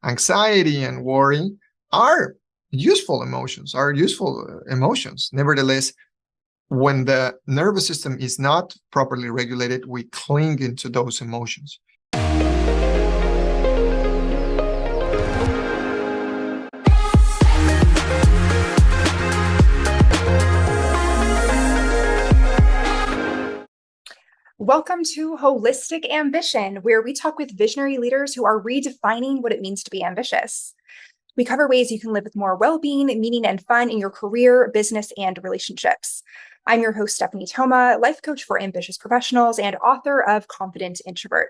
Anxiety and worry are useful emotions. Nevertheless, when the nervous system is not properly regulated, we cling into those emotions. Welcome to Holistic Ambition, where we talk with visionary leaders who are redefining what it means to be ambitious. We cover ways you can live with more well-being, meaning, and fun in your career, business, and relationships. I'm your host, Stephanie Thoma, life coach for ambitious professionals and author of Confident Introvert.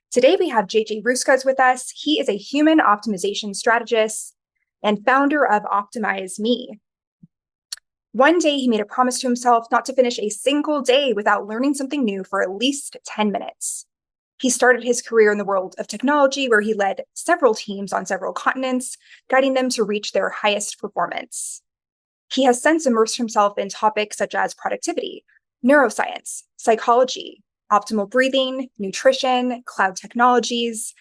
Today, we have JJ Ruescas with us. He is a human optimization strategist and founder of Optimize Me. One day, he made a promise to himself not to finish a single day without learning something new for at least 10 minutes. He started his career in the world of technology, where he led several teams on several continents, guiding them to reach their highest performance. He has since immersed himself in topics such as productivity, neuroscience, psychology, optimal breathing, nutrition, cloud technologies,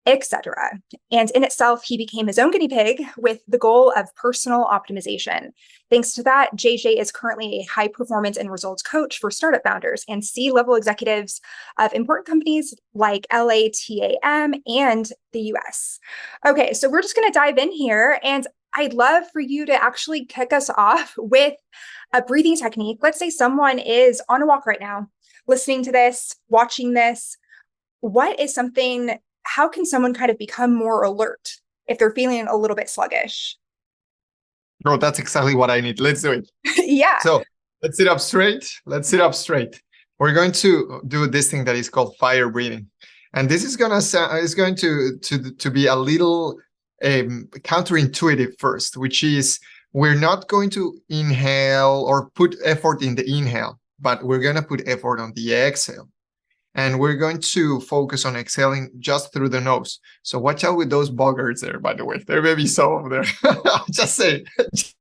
etc. And in itself, he became his own guinea pig with the goal of personal optimization. Thanks to that, JJ is currently a high performance and results coach for startup founders and C-level executives of important companies like LATAM and the US. Okay, so we're just going to dive in here, and I'd love for you to actually kick us off with a breathing technique. Let's say someone is on a walk right now, listening to this, watching this. How can someone kind of become more alert if they're feeling a little bit sluggish? Bro, that's exactly what I need. Let's do it. Yeah. So let's sit up straight. We're going to do this thing that is called fire breathing. And this is going to be a little counterintuitive first, which is we're not going to inhale or put effort in the inhale, but we're going to put effort on the exhale. And we're going to focus on exhaling just through the nose. So watch out with those buggers there, by the way. There may be some over there. Just say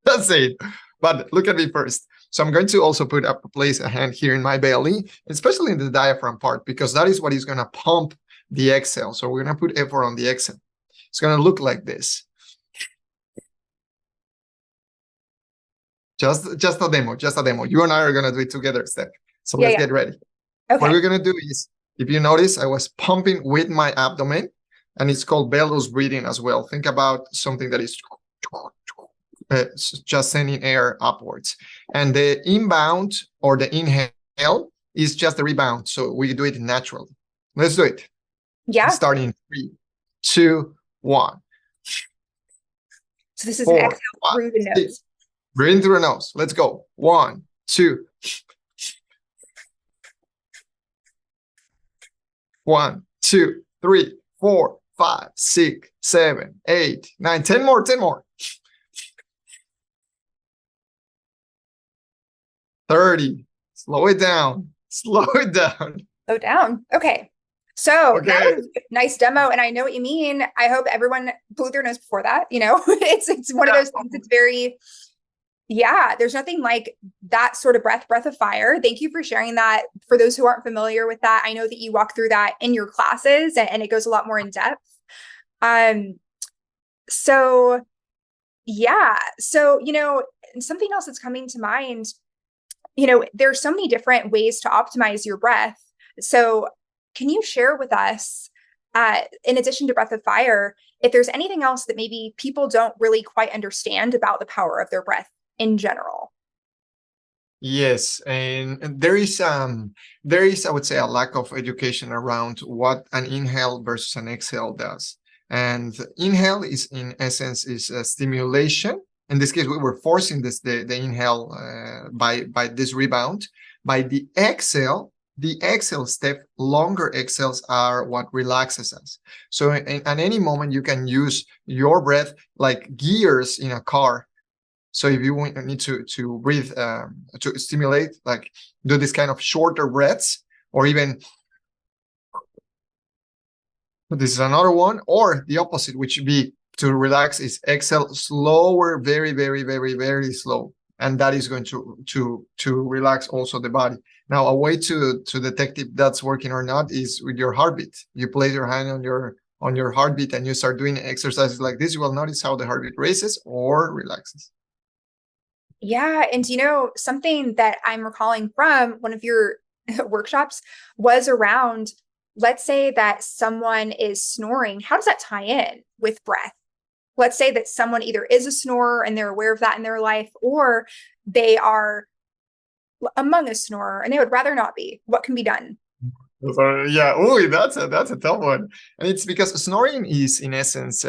it. But look at me first. So I'm going to also place a hand here in my belly, especially in the diaphragm part, because that is what is going to pump the exhale. So we're going to put effort on the exhale. It's going to look like this. Just a demo. You and I are going to do it together, Steph. So let's get ready. Okay. What we're going to do is, if you notice, I was pumping with my abdomen, and it's called bellows breathing as well. Think about something that is just sending air upwards. And the inbound or the inhale is just the rebound. So we do it naturally. Let's do it. Yeah. Starting in 3, 2, 1. So this is 4, an exhale through the nose. Breathe through the nose. Let's go. 1, 2. 1, 2, 3, 4, 5, 6, 7, 8, 9, 10 more. 30. Slow it down. Slow down. Okay. So that was a nice demo, and I know what you mean. I hope everyone blew their nose before that. You know, it's one of those things. It's very, there's nothing like that sort of breath of fire. Thank you for sharing that. For those who aren't familiar with that, I know that you walk through that in your classes, and it goes a lot more in depth. So, something else that's coming to mind, there's so many different ways to optimize your breath. So can you share with us, in addition to breath of fire, if there's anything else that maybe people don't really quite understand about the power of their breath in general? Yes, and there is, I would say, a lack of education around what an inhale versus an exhale does. And inhale is, in essence, is a stimulation. In this case, we were forcing the inhale by this rebound. By the exhale step, longer exhales are what relaxes us. So at any moment, you can use your breath like gears in a car. So if you need to breathe, to stimulate, like do this kind of shorter breaths, or even this is another one, or the opposite, which would be to relax is exhale slower, very, very, very, very slow. And that is going to relax also the body. Now, a way to detect if that's working or not is with your heartbeat. You place your hand on your on your heartbeat and you start doing exercises like this, you will notice how the heartbeat races or relaxes. Yeah. And something that I'm recalling from one of your workshops was around, let's say that someone is snoring. How does that tie in with breath? Let's say that someone either is a snorer and they're aware of that in their life, or they are among a snorer and they would rather not be. What can be done? So, yeah, oh, that's a tough one, and it's because snoring is in essence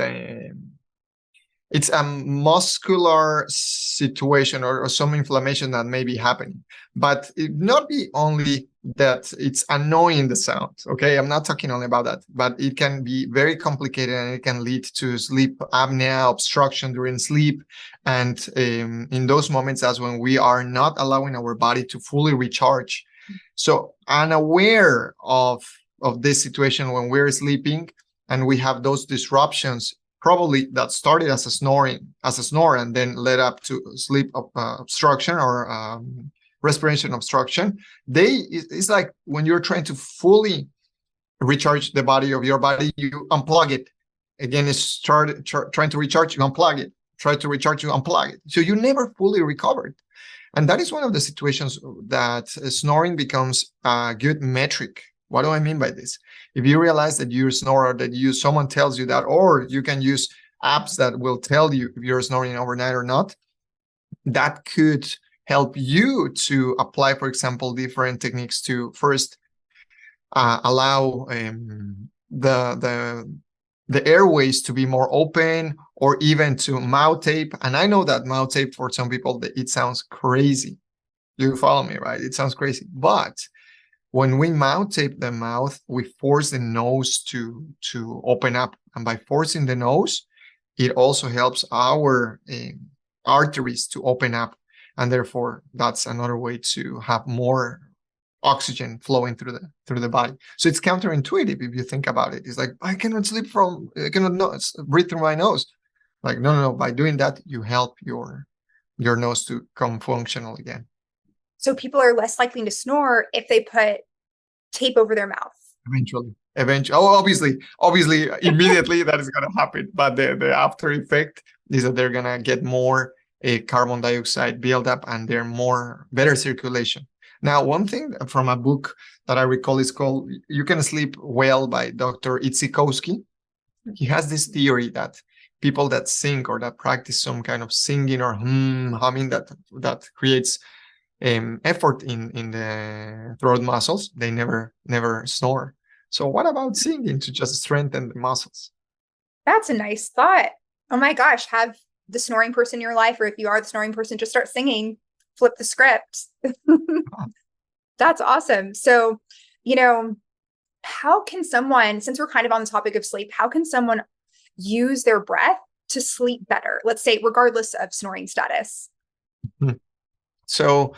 it's a muscular situation or some inflammation that may be happening, but it not be only that it's annoying the sound. Okay, I'm not talking only about that, but it can be very complicated and it can lead to sleep apnea, obstruction during sleep, and in those moments, that's when we are not allowing our body to fully recharge. So unaware of this situation when we're sleeping and we have those disruptions, probably that started as a snore and then led up to sleep obstruction or respiration obstruction. It's like when you're trying to fully recharge the body of your body, you unplug it. Again, it's trying to recharge, you unplug it. Try to recharge, you unplug it. So you never fully recovered. And that is one of the situations that snoring becomes a good metric. What do I mean by this? If you realize that you're a snorer, someone tells you that, or you can use apps that will tell you if you're snoring overnight or not, that could help you to apply, for example, different techniques to first allow the airways to be more open, or even to mouth tape. And I know that mouth tape for some people, it sounds crazy. You follow me, right? It sounds crazy. But when we mouth tape the mouth, we force the nose to open up. And by forcing the nose, it also helps our arteries to open up. And therefore, that's another way to have more oxygen flowing through the body. So it's counterintuitive if you think about it. It's like, I cannot breathe through my nose. Like, no. By doing that, you help your nose to come functional again. So people are less likely to snore if they put tape over their mouth. Eventually. Oh, obviously, immediately that is going to happen. But the after effect is that they're going to get more carbon dioxide buildup and they're better circulation. Now, one thing from a book that I recall is called You Can Sleep Well by Dr. Itzikowski. He has this theory that people that sing or that practice some kind of singing or humming that creates effort in the throat muscles, they never snore. So what about singing to just strengthen the muscles? That's a nice thought. Oh my gosh, have the snoring person in your life, or if you are the snoring person, just start singing, flip the script. That's awesome. So, how can someone, since we're kind of on the topic of sleep, how can someone use their breath to sleep better? Let's say, regardless of snoring status. So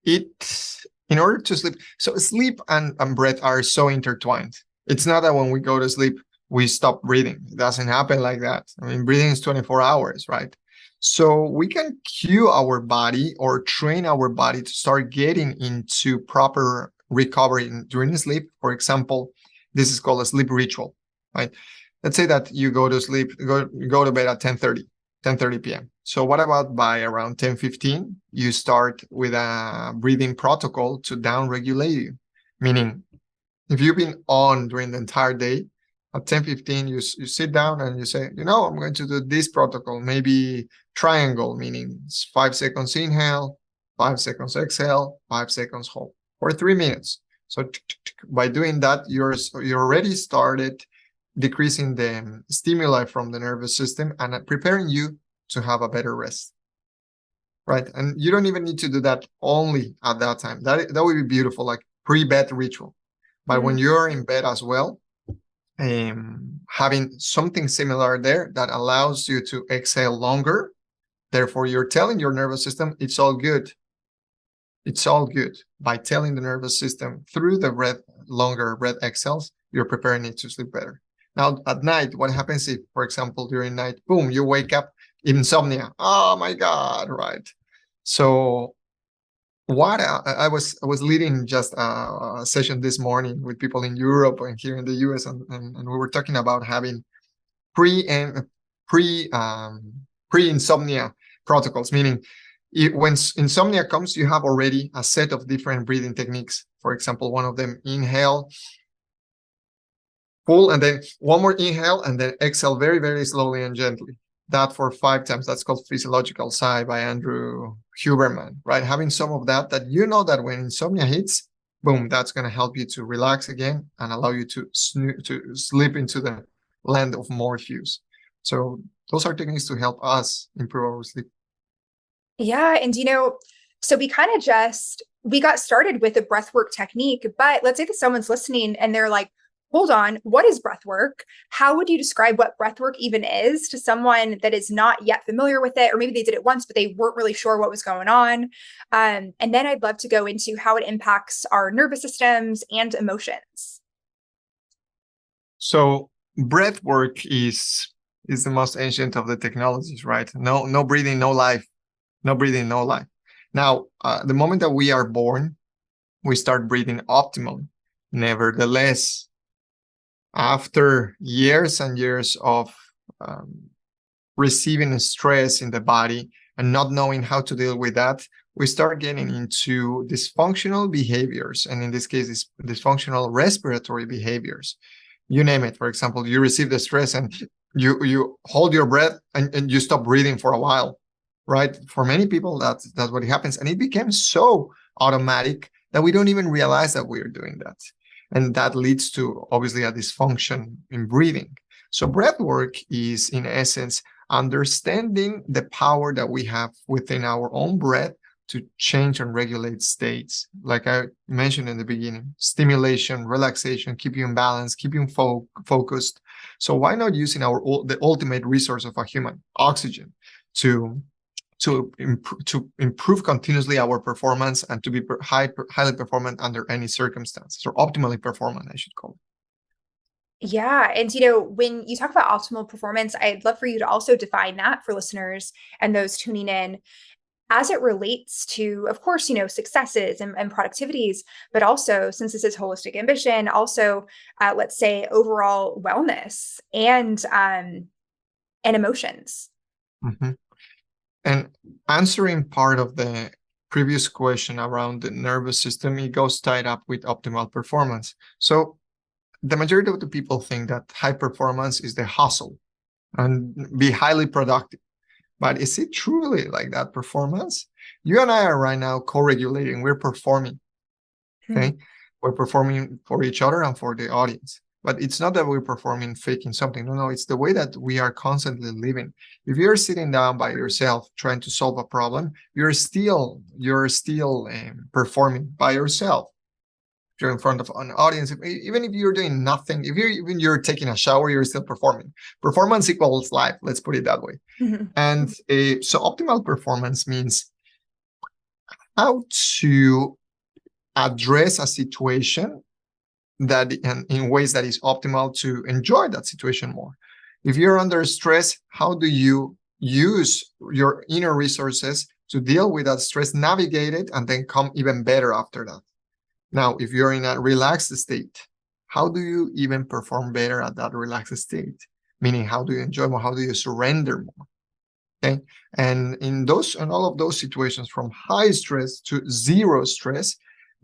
in order to sleep, so sleep and breath are so intertwined. It's not that when we go to sleep, we stop breathing. It doesn't happen like that. I mean, breathing is 24 hours, right? So we can cue our body or train our body to start getting into proper recovery during sleep. For example, this is called a sleep ritual, right? Let's say that you go to sleep, go to bed at 10:30 p.m. So what about by around 10:15, you start with a breathing protocol to down-regulate you? Meaning, if you've been on during the entire day, at 10:15, you sit down and you say, I'm going to do this protocol, maybe triangle, meaning 5 seconds inhale, 5 seconds exhale, 5 seconds hold, for 3 minutes. So by doing that, you already started decreasing the stimuli from the nervous system and preparing you to have a better rest, right? And you don't even need to do that only at that time. That would be beautiful, like pre-bed ritual. But when you're in bed as well, having something similar there that allows you to exhale longer. Therefore, you're telling your nervous system, it's all good. It's all good. By telling the nervous system through the longer breath exhales, you're preparing it to sleep better. Now, at night, what happens if, for example, during night, boom, you wake up, insomnia. Oh my God, right? So what I was leading just a session this morning with people in Europe and here in the US, and we were talking about having pre and pre insomnia protocols, meaning when insomnia comes, you have already a set of different breathing techniques. For example, one of them, inhale full, and then one more inhale, and then exhale very, very slowly and gently. That for 5 times. That's called physiological sigh by Andrew Huberman, right? Having some of that you know that when insomnia hits, boom, that's going to help you to relax again and allow you to slip into the land of Morpheus. So those are techniques to help us improve our sleep. Yeah. And, so we got started with a breathwork technique, but let's say that someone's listening and they're like, hold on, what is breathwork? How would you describe what breathwork even is to someone that is not yet familiar with it? Or maybe they did it once, but they weren't really sure what was going on. And then I'd love to go into how it impacts our nervous systems and emotions. So breath work is the most ancient of the technologies, right? No breathing, no life. No breathing, no life. Now, the moment that we are born, we start breathing optimally. Nevertheless, after years and years of receiving stress in the body and not knowing how to deal with that, we start getting into dysfunctional behaviors. And in this case, it's dysfunctional respiratory behaviors. You name it. For example, you receive the stress and you hold your breath and you stop breathing for a while, right? For many people, that's what happens. And it became so automatic that we don't even realize that we're doing that. And that leads to, obviously, a dysfunction in breathing. So breath work is, in essence, understanding the power that we have within our own breath to change and regulate states. Like I mentioned in the beginning, stimulation, relaxation, keep you in balance, keep you focused. So why not using the ultimate resource of a human, oxygen, to improve continuously our performance and to be highly performant under any circumstances, or optimally performant, I should call it. Yeah. And, when you talk about optimal performance, I'd love for you to also define that for listeners and those tuning in as it relates to, of course, successes and productivities, but also, since this is holistic ambition, also, let's say, overall wellness and emotions. Mm-hmm. And answering part of the previous question around the nervous system, it goes tied up with optimal performance. So the majority of the people think that high performance is the hustle and be highly productive. But is it truly like that performance? You and I are right now co-regulating. We're performing, okay? We're performing for each other and for the audience. But it's not that we're performing, faking something. No, it's the way that we are constantly living. If you're sitting down by yourself trying to solve a problem, you're still performing by yourself. If you're in front of an audience, even if you're doing nothing, if you're taking a shower, you're still performing. Performance equals life. Let's put it that way. Mm-hmm. And so optimal performance means how to address a situation that in ways that is optimal to enjoy that situation more. If you're under stress, how do you use your inner resources to deal with that stress, navigate it, and then come even better after that? Now, if you're in a relaxed state, how do you even perform better at that relaxed state? Meaning, how do you enjoy more? How do you surrender more? Okay. And in all of those situations, from high stress to zero stress,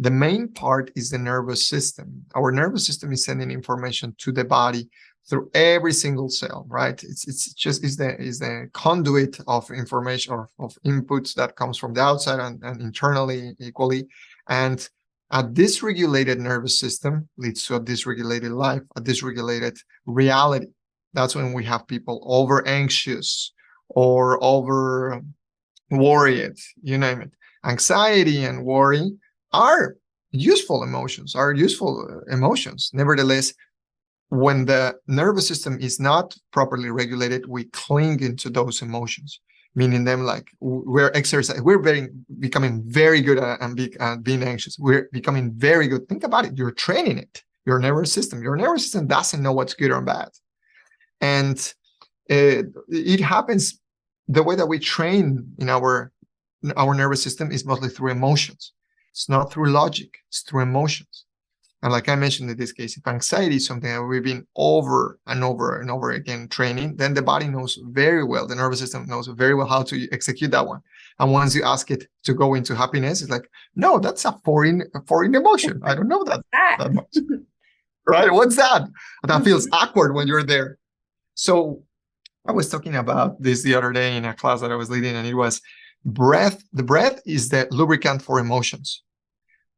the main part is the nervous system. Our nervous system is sending information to the body through every single cell, right? It's the conduit of information or of inputs that comes from the outside and internally equally. And a dysregulated nervous system leads to a dysregulated life, a dysregulated reality. That's when we have people over anxious or over worried, you name it. Anxiety and worry are useful emotions. Nevertheless, when the nervous system is not properly regulated, we cling into those emotions, meaning them like we're becoming very good at being anxious. We're becoming very good. Think about it. You're training it. Your nervous system doesn't know what's good or bad. And it happens the way that we train in our our nervous system is mostly through emotions. It's not through logic, it's through emotions. And like I mentioned in this case, if anxiety is something that we've been over and over and over again training, then the body knows very well, the nervous system knows very well how to execute that one. And once you ask it to go into happiness, it's like, no, that's a foreign emotion. I don't know that much. Right? What's that? That feels awkward when you're there. So I was talking about this the other day in a class that I was leading, and it was breath. The breath is the lubricant for emotions.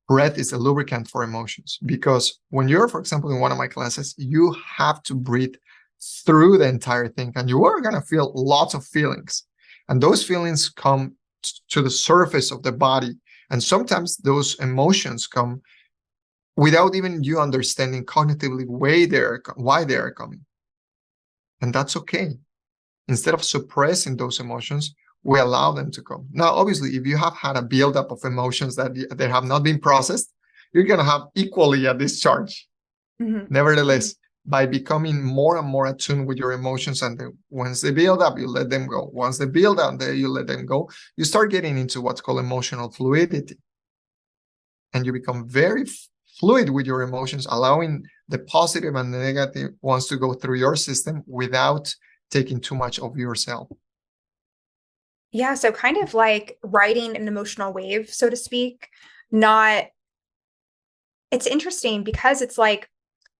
Breath is a lubricant for emotions, because when you're, for example, in one of my classes, you have to breathe through the entire thing, and you are going to feel lots of feelings, and those feelings come to the surface of the body, and sometimes those emotions come without even you understanding cognitively why they are coming, and that's okay. Instead of suppressing those emotions, we allow them to come. Now, obviously, if you have had a buildup of emotions that they have not been processed, you're going to have equally a discharge. Mm-hmm. Nevertheless, by becoming more and more attuned with your emotions, and once they build up, you let them go. Once they build up, you let them go. You start getting into what's called emotional fluidity. And you become very fluid with your emotions, allowing the positive and the negative ones to go through your system without taking too much of yourself. Yeah, so kind of like riding an emotional wave, so to speak. It's interesting because it's like,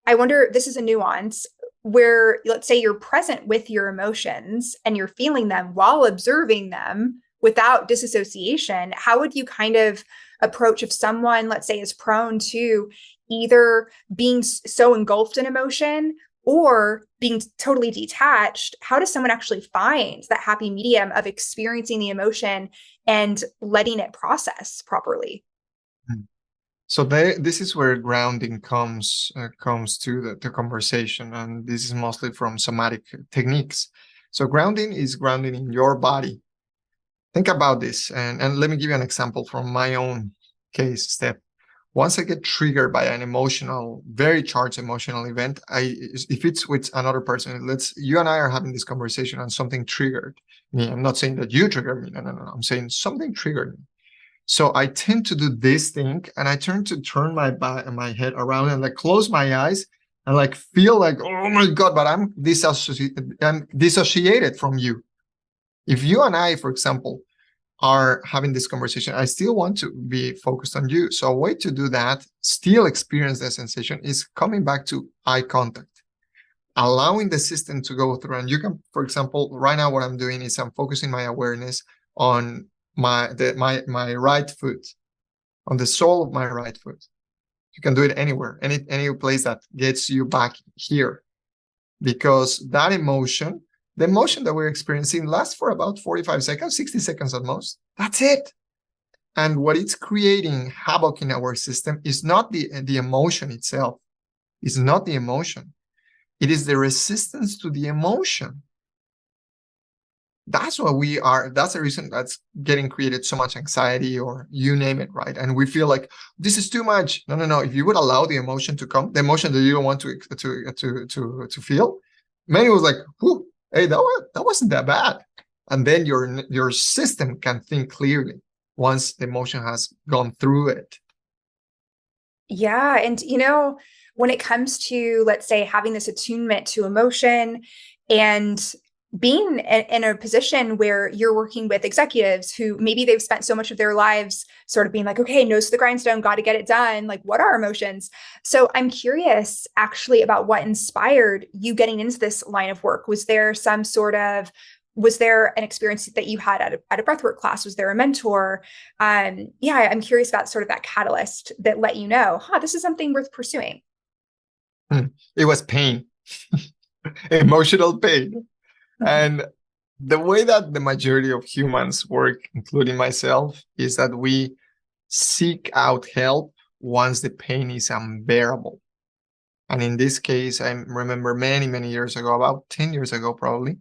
I wonder, this is a nuance where, let's say you're present with your emotions and you're feeling them while observing them without disassociation. How would you kind of approach if someone, let's say, is prone to either being so engulfed in emotion or being totally detached? How does someone actually find that happy medium of experiencing the emotion and letting it process properly? So this is where grounding comes to the conversation, and this is mostly from somatic techniques. So grounding is grounding in your body. Think about this, and let me give you an example from my own case, Steph. Once I get triggered by an very charged emotional event, if it's with another person, you and I are having this conversation and something triggered me. I'm not saying that you triggered me. No. I'm saying something triggered me. So I tend to do this thing, and I turn my head around and like close my eyes and like feel like, oh my God, but I'm dissociated from you. If you and I, for example, are having this conversation, I still want to be focused on you. So a way to do that, still experience the sensation, is coming back to eye contact, allowing the system to go through. And you can, for example, right now what I'm doing is I'm focusing my awareness on my right foot, on the sole of my right foot. You can do it anywhere, any place that gets you back here, because that emotion, the emotion that we're experiencing, lasts for about 45 seconds, 60 seconds at most. That's it. And what it's creating havoc in our system is not the emotion itself. It's not the emotion. It is the resistance to the emotion. That's what we are. That's the reason that's getting created so much anxiety, or you name it, right? And we feel like this is too much. No. If you would allow the emotion to come, the emotion that you don't want to feel, many was like, whew, hey, that wasn't that bad. And then your system can think clearly once the emotion has gone through it. Yeah. And, when it comes to, let's say, having this attunement to emotion and being in a position where you're working with executives who maybe they've spent so much of their lives sort of being like, okay, nose to the grindstone, got to get it done. Like, what are emotions? So I'm curious actually about what inspired you getting into this line of work. Was there an experience that you had at a breathwork class? Was there a mentor? I'm curious about sort of that catalyst that let you know, this is something worth pursuing. It was pain, emotional pain. And the way that the majority of humans work, including myself, is that we seek out help once the pain is unbearable. And in this case, I remember many, many years ago, about 10 years ago, probably,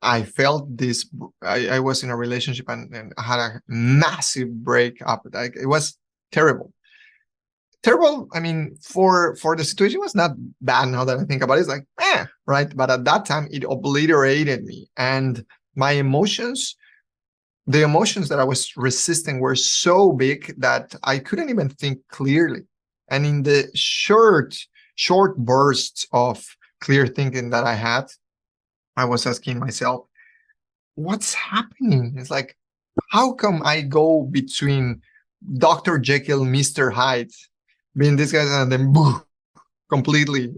I felt this. I was in a relationship and I had a massive breakup. Like, it was terrible. Terrible. I mean, for the situation, was not bad. Now that I think about it, it's like, right? But at that time, it obliterated me, and my emotions the emotions that I was resisting were so big that I couldn't even think clearly. And in the short bursts of clear thinking that I had, I was asking myself, what's happening? It's like, how come I go between Dr. Jekyll, Mr. Hyde, being this guy, and then boom, completely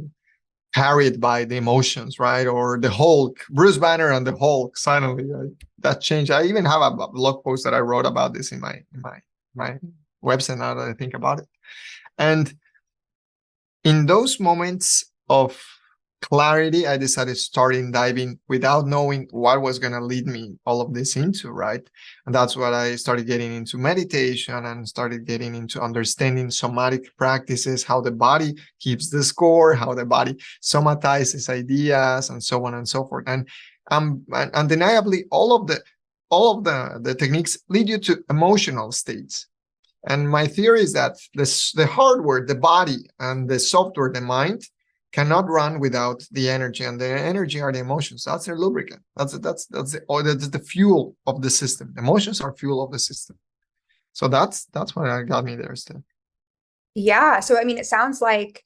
carried by the emotions, right? Or the Hulk, Bruce Banner and the Hulk. Suddenly, that changed. I even have a blog post that I wrote about this in my website now that I think about it. And in those moments of clarity, I decided starting diving without knowing what was going to lead me all of this into, right? And that's what I started getting into meditation and started getting into understanding somatic practices, how the body keeps the score, how the body somatizes ideas, and so on and so forth. And undeniably, all of the techniques lead you to emotional states. And my theory is that the hardware, the body, and the software, the mind, cannot run without the energy, and the energy are the emotions. That's their lubricant. That's the fuel of the system. Emotions are fuel of the system. So that's what got me there, Steph. Yeah. So, I mean, it sounds like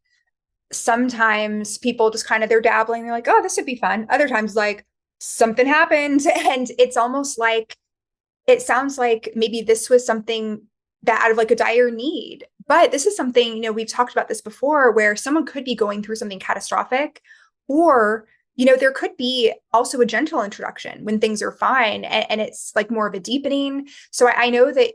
sometimes people just kind of, they're dabbling. They're like, oh, this would be fun. Other times, like, something happened. And it's almost like, it sounds like maybe this was something that out of like a dire need. But this is something, you know, we've talked about this before, where someone could be going through something catastrophic, or, you know, there could be also a gentle introduction when things are fine, and it's like more of a deepening. So I know that,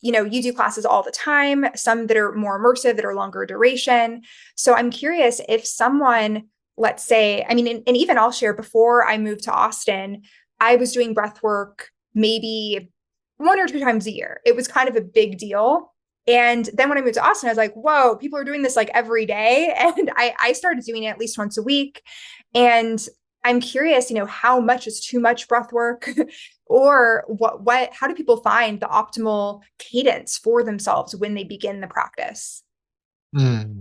you know, you do classes all the time, some that are more immersive, that are longer duration. So I'm curious if someone, let's say, I mean, and even I'll share, before I moved to Austin, I was doing breath work maybe 1 or 2 times a year. It was kind of a big deal. And then when I moved to Austin, I was like, whoa, people are doing this like every day. And I started doing it at least once a week. And I'm curious, you know, how much is too much breath work? Or how do people find the optimal cadence for themselves when they begin the practice? Hmm.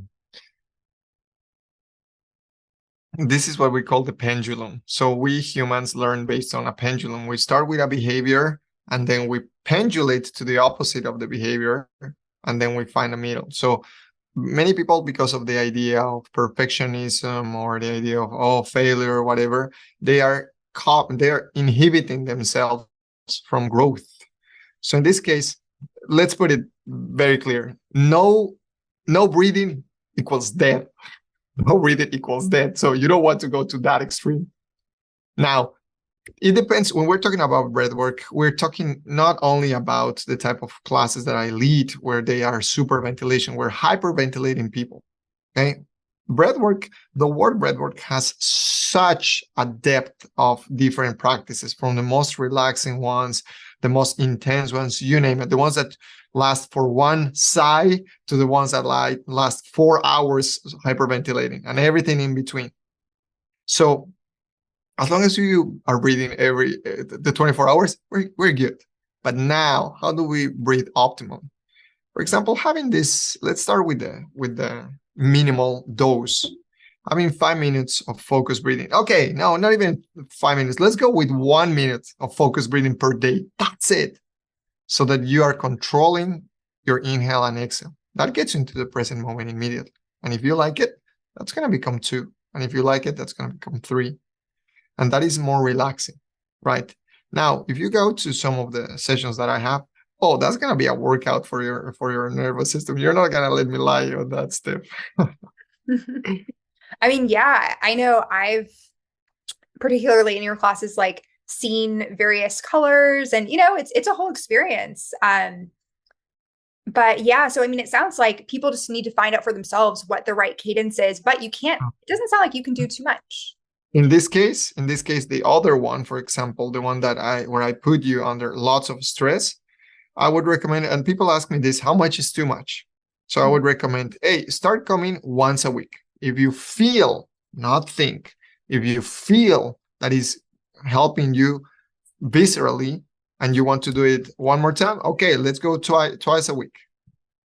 This is what we call the pendulum. So we humans learn based on a pendulum. We start with a behavior, and then we pendulate to the opposite of the behavior, and then we find a middle. So many people, because of the idea of perfectionism or the idea of failure or whatever, they're inhibiting themselves from growth. So in this case, let's put it very clear. No breathing equals death. No breathing equals death. So you don't want to go to that extreme. Now, it depends. When we're talking about breathwork, we're talking not only about the type of classes that I lead, where they are super ventilation, we're hyperventilating people. Okay. Breathwork, the word breathwork has such a depth of different practices, from the most relaxing ones, the most intense ones, you name it, the ones that last for one sigh to the ones that last 4 hours hyperventilating, and everything in between. So as long as you are breathing every the 24 hours, we're good. But now, how do we breathe optimally? For example, having this, let's start with the minimal dose. Having 5 minutes of focused breathing. Okay, no, not even 5 minutes. Let's go with 1 minute of focused breathing per day. That's it. So that you are controlling your inhale and exhale. That gets you into the present moment immediately. And if you like it, that's going to become 2. And if you like it, that's going to become 3. And that is more relaxing, right? Now, if you go to some of the sessions that I have, oh, that's gonna be a workout for your nervous system. You're not gonna let me lie on that, Steph. I mean, yeah, I know I've, particularly in your classes, like, seen various colors, and, you know, it's a whole experience. But yeah, so I mean, it sounds like people just need to find out for themselves what the right cadence is, but it doesn't sound like you can do too much. In this case, the other one, for example, the one where I put you under lots of stress, I would recommend, and people ask me this, how much is too much? So I would recommend, hey, start coming once a week. If you feel, not think, if you feel that is helping you viscerally and you want to do it one more time, okay, let's go twice a week.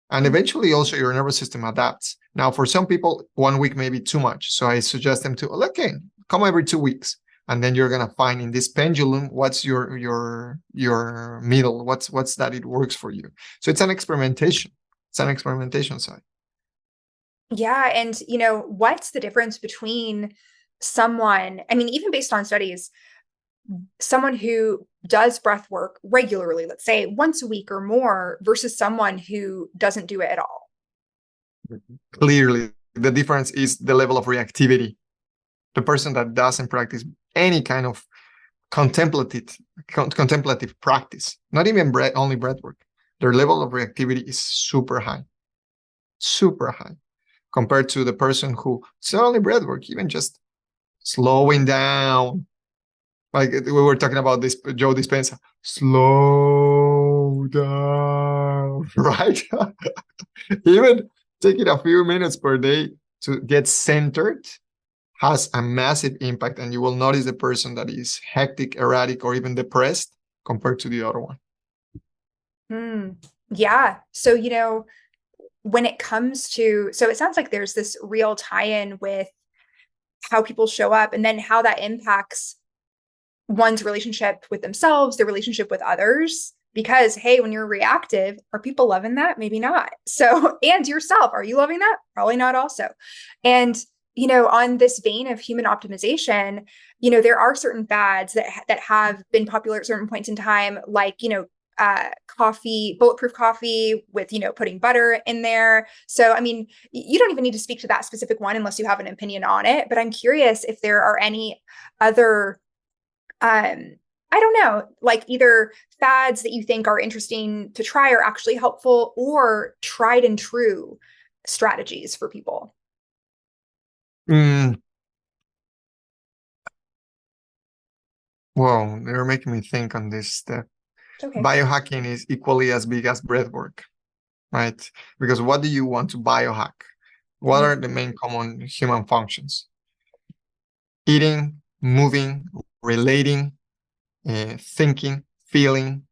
And eventually also your nervous system adapts. Now, for some people, 1 week may be too much. So I suggest them to, okay, come every 2 weeks. and then you're gonna find in this pendulum what's your middle, what's that it works for you. So it's an experimentation. It's an experimentation side. Yeah. And, what's the difference between someone, I mean, even based on studies, someone who does breath work regularly, let's say once a week or more, versus someone who doesn't do it at all? Clearly, the difference is the level of reactivity. The person that doesn't practice any kind of contemplative practice, not even only breath work, their level of reactivity is super high, compared to the person who, it's not only breath work, even just slowing down. Like we were talking about this, Joe Dispenza, slow down, right? Even taking a few minutes per day to get centered has a massive impact, and you will notice the person that is hectic, erratic, or even depressed compared to the other one. Yeah. So, when it comes to, so it sounds like there's this real tie-in with how people show up and then how that impacts one's relationship with themselves, their relationship with others. Because, hey, when you're reactive, are people loving that? Maybe not. So, and yourself, are you loving that? Probably not also. And, on this vein of human optimization, there are certain fads that have been popular at certain points in time, like, coffee, bulletproof coffee with, putting butter in there. So, I mean, you don't even need to speak to that specific one unless you have an opinion on it. But I'm curious if there are any other, I don't know, like either fads that you think are interesting to try or actually helpful, or tried and true strategies for people. Mm, well, you're making me think on this step. Okay. Biohacking is equally as big as breathwork, right? Because what do you want to biohack? What are the main common human functions? Eating, moving, relating, thinking, feeling,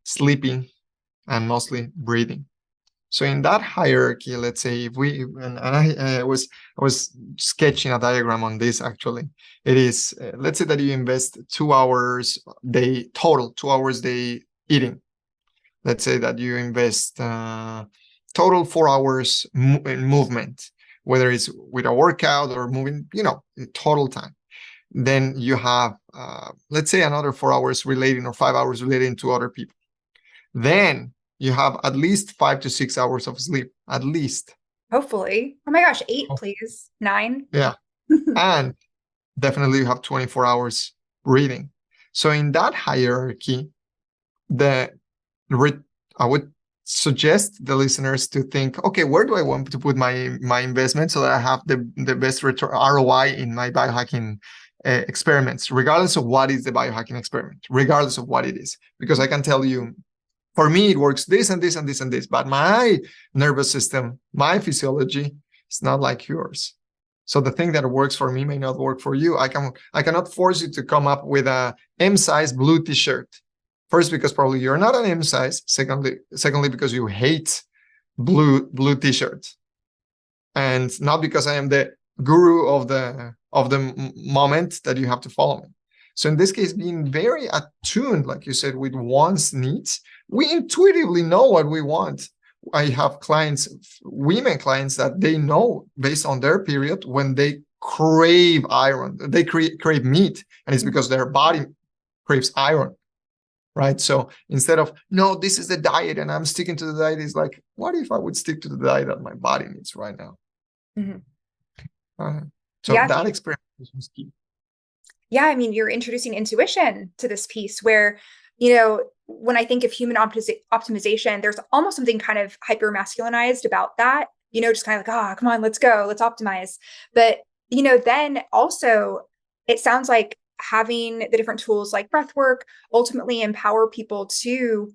sleeping, and mostly breathing. So in that hierarchy, let's say if we, and I was sketching a diagram on this actually. It is, let's say that you invest 2 hours day total, 2 hours day eating. Let's say that you invest total 4 hours in movement, whether it's with a workout or moving, total time. Then you have, let's say, another 4 hours relating, or 5 hours relating to other people. Then you have at least 5 to 6 hours of sleep, at least. Hopefully. Oh my gosh, 8, please. 9. Yeah. And definitely you have 24 hours breathing. So in that hierarchy, the I would suggest the listeners to think, okay, where do I want to put my investment so that I have the best return ROI in my biohacking experiments, regardless of what is the biohacking experiment, regardless of what it is. Because I can tell you, for me, it works this and this and this and this, but my nervous system, my physiology is not like yours. So the thing that works for me may not work for you. I cannot force you to come up with a M size blue t-shirt. First, because probably you're not an M size. Secondly, because you hate blue t-shirts, and not because I am the guru of the moment that you have to follow me. So in this case, being very attuned, like you said, with one's needs, we intuitively know what we want. I have clients, women clients, that they know based on their period when they crave iron, they crave meat, and it's because their body craves iron, right? So instead of, no, this is the diet and I'm sticking to the diet, is like, what if I would stick to the diet that my body needs right now? So Yeah. that experimentation is key. Yeah. I mean, you're introducing intuition to this piece where, when I think of human optimization, there's almost something kind of hyper masculinized about that, just kind of like, come on, let's go, let's optimize. But, then also it sounds like having the different tools like breath work ultimately empower people to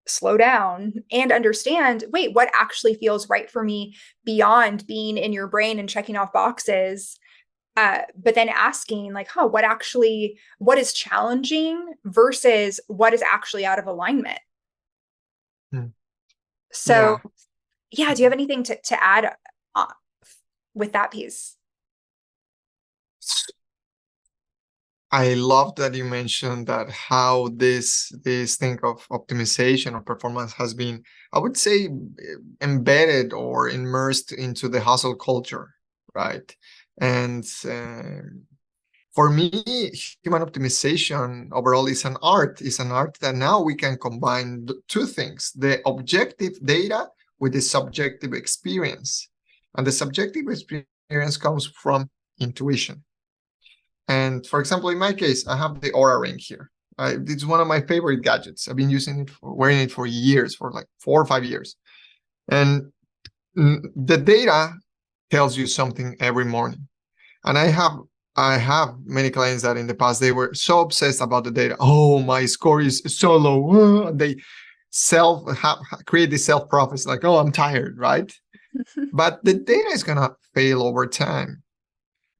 slow down and understand, wait, what actually feels right for me beyond being in your brain and checking off boxes. But then asking like, what is challenging versus what is actually out of alignment. So yeah, do you have anything to add with that piece? I love that you mentioned that how this thing of optimization or performance has been, I would say, embedded or immersed into the hustle culture, right? And for me, human optimization overall is an art. Is an art that now we can combine two things: the objective data with the subjective experience, and the subjective experience comes from intuition. And for example, in my case, I have the Aura Ring here. It's one of my favorite gadgets. I've been using it, wearing it for years, for like 4 or 5 years. And the data tells you something every morning. And I have many clients that in the past they were so obsessed about the data. Oh, my score is so low. They create this self prophecy like, oh, I'm tired, right? But the data is gonna fail over time.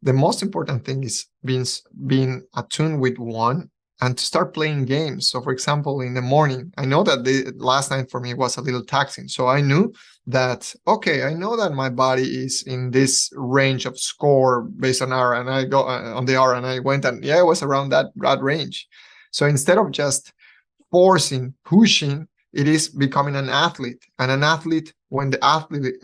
The most important thing is being attuned with one and to start playing games. So for example, in the morning, I know that the last night for me was a little taxing. So I knew that, okay, I know that my body is in this range of score based on hour, and I go on the hour, and I went, and yeah, it was around that range. So instead of just forcing, pushing, it is becoming an athlete. And an athlete, when the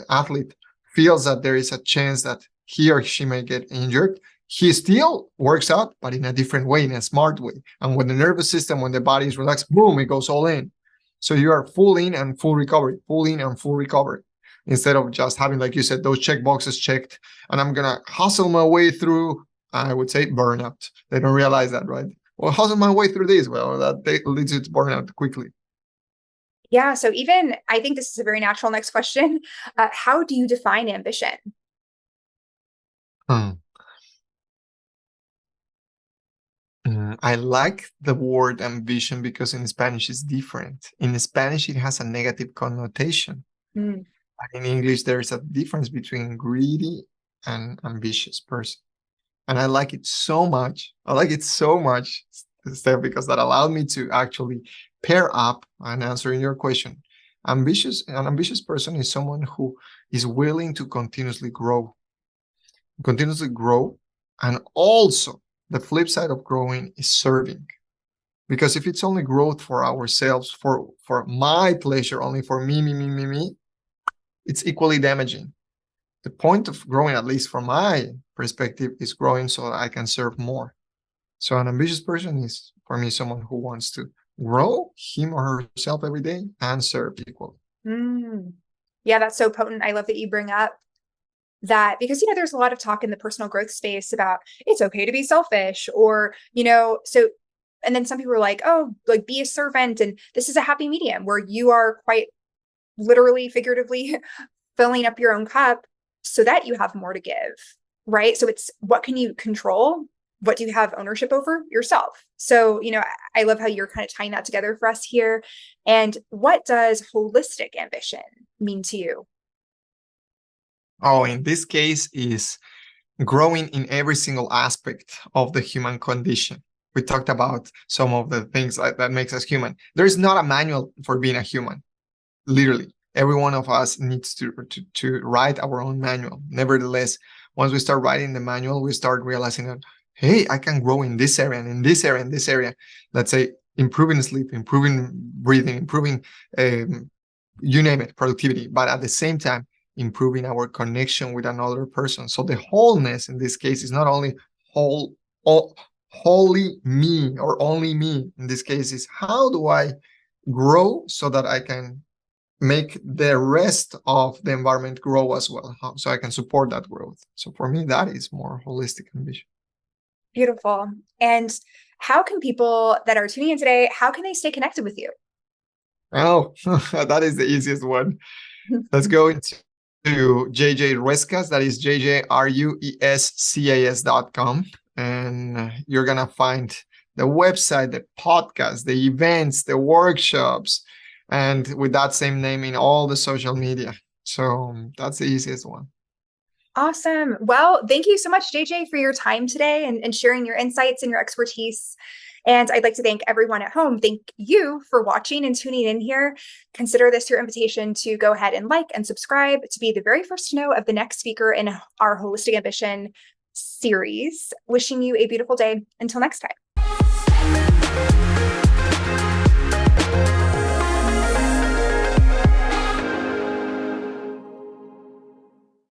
athlete feels that there is a chance that he or she may get injured, he still works out, but in a different way, in a smart way. And when the nervous system, when the body is relaxed, boom, it goes all in. So you are full in and full recovery, full in and full recovery, instead of just having, like you said, those check boxes checked, and I'm going to hustle my way through, I would say, burnout. They don't realize that, right? Well, hustle my way through this. Well, that leads you to burnout quickly. Yeah. So even, I think this is a very natural next question. How do you define ambition? Hmm. I like the word ambition because in Spanish it's different. In Spanish, it has a negative connotation. Mm. In English, there's a difference between greedy and ambitious person. And I like it so much. I like it so much, Steph, because that allowed me to actually pair up and answering your question. An ambitious person is someone who is willing to continuously grow. And also the flip side of growing is serving. Because if it's only growth for ourselves, for my pleasure, only for me, it's equally damaging. The point of growing, at least from my perspective, is growing so that I can serve more. So an ambitious person is, for me, someone who wants to grow him or herself every day and serve equally. Mm. Yeah, that's so potent. I love that you bring up that, because, there's a lot of talk in the personal growth space about it's okay to be selfish, or, so, and then some people are like, oh, like, be a servant. And this is a happy medium where you are quite literally, figuratively filling up your own cup so that you have more to give, right? So it's, what can you control? What do you have ownership over? Yourself. So, I love how you're kind of tying that together for us here. And what does holistic ambition mean to you? Oh, in this case is growing in every single aspect of the human condition. We talked about some of the things that makes us human. There's not a manual for being a human. Literally, every one of us needs to write our own manual. Nevertheless, once we start writing the manual, we start realizing that, hey, I can grow in this area and in this area and this area. Let's say improving sleep, improving breathing, improving, you name it, productivity. But at the same time, improving our connection with another person. So the wholeness in this case is not only wholly me or only me. In this case, is how do I grow so that I can make the rest of the environment grow as well, so I can support that growth. So for me, that is more holistic ambition. Beautiful. And how can people that are tuning in today, how can they stay connected with you? Oh, that is the easiest one. Let's go into JJ Ruescas. That is JJRUESCAS.com. And you're going to find the website, the podcast, the events, the workshops, and with that same name in all the social media. So that's the easiest one. Awesome. Well, thank you so much, JJ, for your time today and sharing your insights and your expertise. And I'd like to thank everyone at home. Thank you for watching and tuning in here. Consider this your invitation to go ahead and like and subscribe to be the very first to know of the next speaker in our Holistic Ambition series. Wishing you a beautiful day. Until next time.